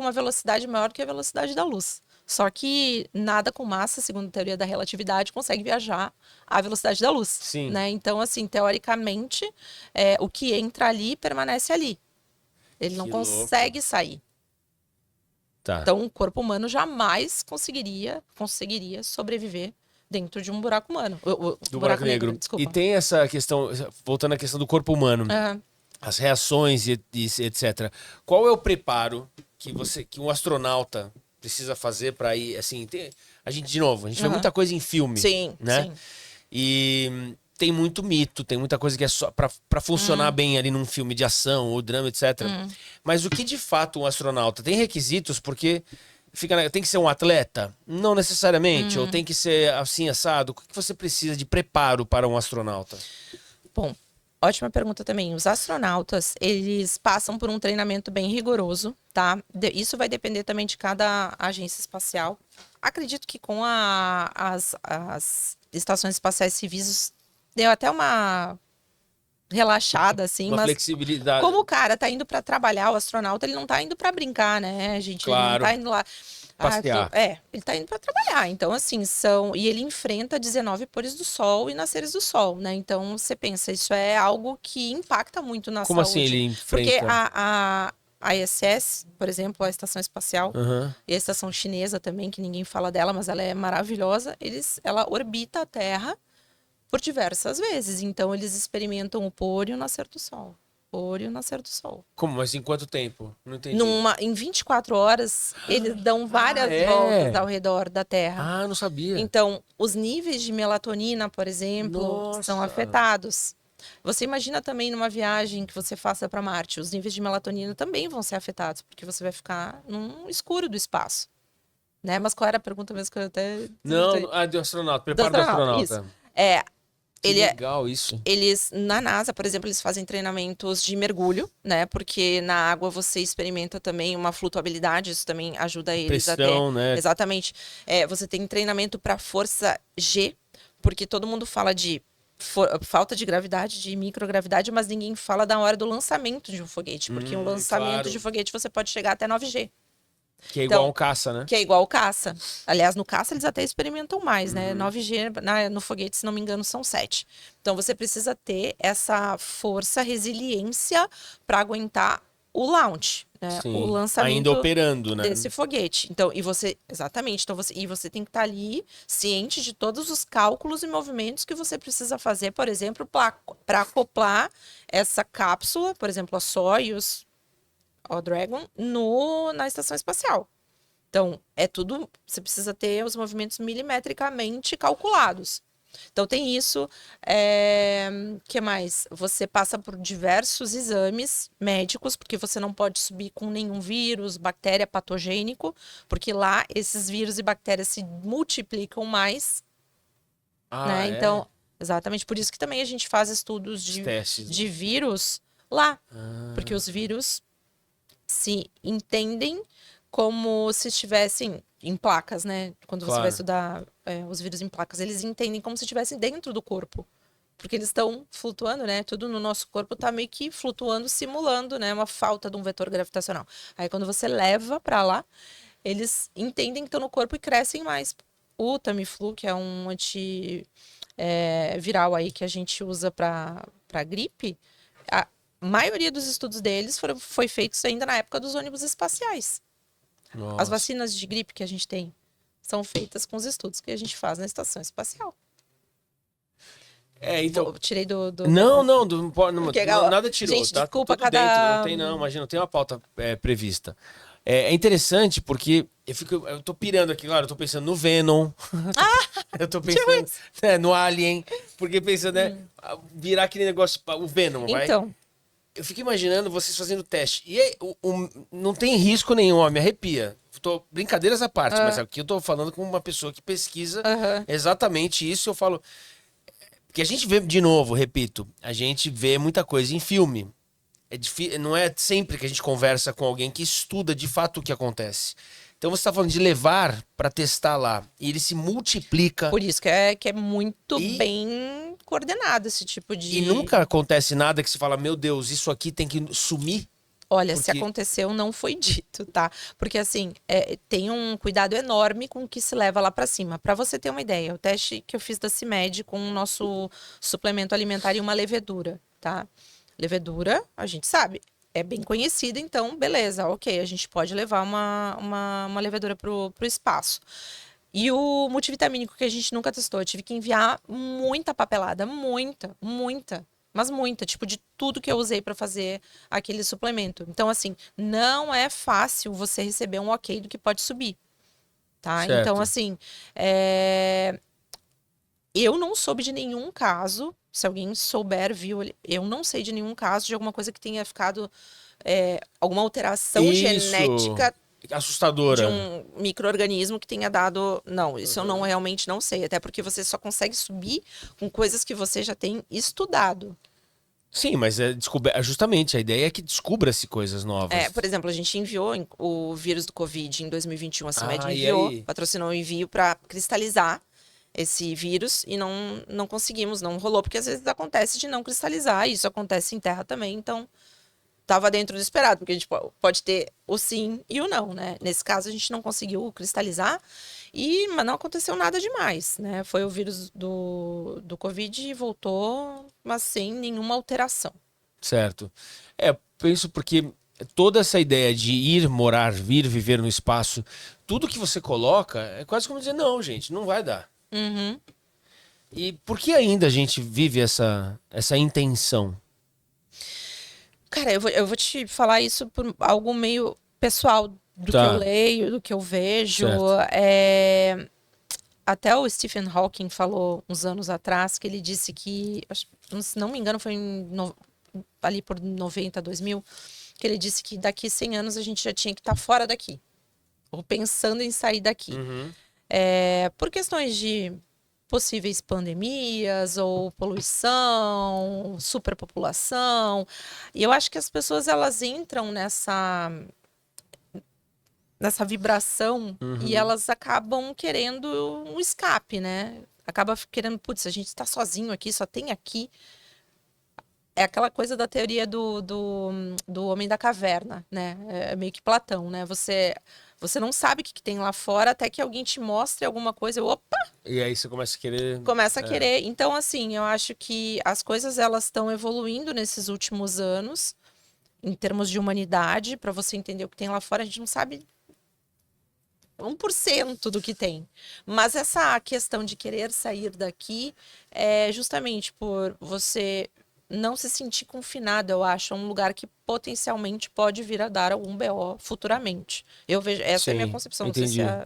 uma velocidade maior que a velocidade da luz. Só que nada com massa, segundo a teoria da relatividade, consegue viajar à velocidade da luz. Sim. Né? Então, assim, teoricamente, o que entra ali permanece ali. Ele não Que consegue sair. Tá. Então, o corpo humano jamais conseguiria sobreviver dentro de um buraco humano. Do buraco negro. Desculpa. E tem essa questão, voltando à questão do corpo humano, É. as reações e etc. Qual é o preparo que um astronauta precisa fazer para ir, assim, a gente vê muita coisa em filme, Sim, né? sim. E tem muito mito, tem muita coisa que é só para funcionar bem ali num filme de ação ou drama, etc. Mas o que de fato um astronauta tem requisitos, porque tem que ser um atleta? Não necessariamente, ou tem que ser assim assado? O que você precisa de preparo para um astronauta? Bom, ótima pergunta também. Os astronautas, eles passam por um treinamento bem rigoroso, tá? Isso vai depender também de cada agência espacial. Acredito que com as estações espaciais civis deu até uma relaxada, assim, Uma mas flexibilidade. como o cara tá indo para trabalhar, o astronauta, ele não tá indo para brincar, né, gente? Claro. Ele não tá indo lá... Passear. Ele tá indo para trabalhar. Então, assim, e ele enfrenta 19 pores do sol e nasceres do sol, né? Então, você pensa, isso é algo que impacta muito na Como saúde. assim ele enfrenta? Porque a ISS, por exemplo, a Estação Espacial, e a Estação Chinesa também, que ninguém fala dela, mas ela é maravilhosa, ela orbita a Terra por diversas vezes. Então, eles experimentam o pôr e o nascer do sol. Pôr e o nascer do sol. Como? Mas em quanto tempo? Não entendi. Em 24 horas, eles dão várias voltas ao redor da Terra. Ah, não sabia. Então, os níveis de melatonina, por exemplo, são afetados. Você imagina também numa viagem que você faça para Marte, os níveis de melatonina também vão ser afetados, porque você vai ficar num escuro do espaço. Né? Mas qual era a pergunta mesmo que eu até... Não, do astronauta, preparo do astronauta. Isso. Que legal isso. Eles, na NASA, por exemplo, eles fazem treinamentos de mergulho, né? Porque na água você experimenta também uma flutuabilidade, isso também ajuda eles Pressão, né? Exatamente. Você tem treinamento para força G, porque todo mundo fala de falta de gravidade, de microgravidade, mas ninguém fala da hora do lançamento de um foguete, porque o lançamento de foguete você pode chegar até 9G. Que é igual ao caça, né? Que é igual ao caça. Aliás, no caça eles até experimentam mais, né? 9G no foguete, se não me engano, são 7. Então você precisa ter essa força, resiliência para aguentar o launch, né? Sim. O lançamento ainda operando, né? desse foguete. Então, exatamente. Então você tem que estar ali ciente de todos os cálculos e movimentos que você precisa fazer, por exemplo, para acoplar essa cápsula, por exemplo, a Soyuz, o Dragon, na estação espacial. Então, tudo... Você precisa ter os movimentos milimetricamente calculados. Então, tem isso. Que mais? Você passa por diversos exames médicos, porque você não pode subir com nenhum vírus, bactéria patogênico, porque lá esses vírus e bactérias se multiplicam mais. Né? Então, exatamente. Por isso que também a gente faz estudos de vírus lá. Porque os vírus se entendem como se estivessem em placas, né? Quando você vai estudar os vírus em placas, eles entendem como se estivessem dentro do corpo. Porque eles estão flutuando, né? Tudo no nosso corpo está meio que flutuando, simulando, né? Uma falta de um vetor gravitacional. Aí quando você leva para lá, eles entendem que estão no corpo e crescem mais. O Tamiflu, que é um antiviral aí que a gente usa para gripe, a maioria dos estudos deles foi feitos ainda na época dos ônibus espaciais. Nossa. As vacinas de gripe que a gente tem são feitas com os estudos que a gente faz na estação espacial. Então... Eu tirei do... Não, nada tirou. Gente, tá desculpa, tudo dentro, não tem não, imagina, não tem uma pauta prevista. É interessante porque eu tô pirando aqui, claro, eu tô pensando no Venom. Eu tô pensando no Alien, porque pensando, virar aquele negócio, o Venom, vai. Então. Eu fico imaginando vocês fazendo teste. E aí, não tem risco nenhum, ó, me arrepia. Brincadeiras à parte, mas aqui eu tô falando com uma pessoa que pesquisa exatamente isso. Eu falo... Porque a gente vê, de novo, repito, a gente vê muita coisa em filme. Não é sempre que a gente conversa com alguém que estuda de fato o que acontece. Então você está falando de levar para testar lá. E ele se multiplica. Por isso que é muito bem coordenado esse tipo de... E nunca acontece nada que se fala, meu Deus, isso aqui tem que sumir. Olha, se Porque aconteceu, não foi dito, tá? Porque assim, tem um cuidado enorme com o que se leva lá pra cima. Pra você ter uma ideia, o teste que eu fiz da CIMED com o nosso suplemento alimentar e uma levedura, tá? Levedura, a gente sabe, é bem conhecida, então beleza, ok, a gente pode levar uma levedura pro espaço. E o multivitamínico que a gente nunca testou, eu tive que enviar muita papelada, muita, mas muita, tipo de tudo que eu usei para fazer aquele suplemento. Então, assim, não é fácil você receber um ok do que pode subir, tá? Então, certo. assim, eu não soube de nenhum caso, se alguém souber, viu, eu não sei de nenhum caso de alguma coisa que tenha ficado, alguma alteração Isso. genética de Assustadora. um micro-organismo que tenha dado. Não, isso eu não realmente não sei. Até porque você só consegue subir com coisas que você já tem estudado. Sim, mas justamente a ideia é que descubra-se coisas novas. Por exemplo, a gente enviou o vírus do Covid em 2021, a CIMED Ah, e enviou, aí? patrocinou o envio para cristalizar esse vírus e não conseguimos, não rolou, porque às vezes acontece de não cristalizar, e isso acontece em terra também, então estava dentro do esperado, porque a gente pode ter o sim e o não, né? Nesse caso, a gente não conseguiu cristalizar, mas não aconteceu nada demais, né? Foi o vírus do Covid e voltou, mas sem nenhuma alteração. Certo. Penso porque toda essa ideia de ir morar, vir viver no espaço, tudo que você coloca é quase como dizer, não, gente, não vai dar. Uhum. E por que ainda a gente vive essa intenção? Cara, eu vou te falar isso por algo meio pessoal do que eu Tá, leio, do que eu vejo. certo. Até o Stephen Hawking falou uns anos atrás que ele disse que, se não me engano, foi ali por 90, 2000, que ele disse que daqui 100 anos a gente já tinha que estar fora daqui, ou pensando em sair daqui. Uhum. Por questões de possíveis pandemias ou poluição, superpopulação. E eu acho que as pessoas elas entram nessa vibração e Uhum. elas acabam querendo um escape, né? Acaba querendo, putz, a gente está sozinho aqui, só tem aqui. É aquela coisa da teoria do homem da caverna, né? É meio que Platão, né? Você não sabe o que tem lá fora até que alguém te mostre alguma coisa. Opa, E aí você começa a querer. começa a É, querer. Então, assim, eu acho que as coisas elas estão evoluindo nesses últimos anos, em termos de humanidade, para você entender o que tem lá fora. A gente não sabe 1% do que tem. Mas essa questão de querer sair daqui é justamente por você não se sentir confinado, eu acho, a um lugar que potencialmente pode vir a dar algum BO futuramente. Eu vejo, essa é a minha sim, concepção, não sei se entendi. é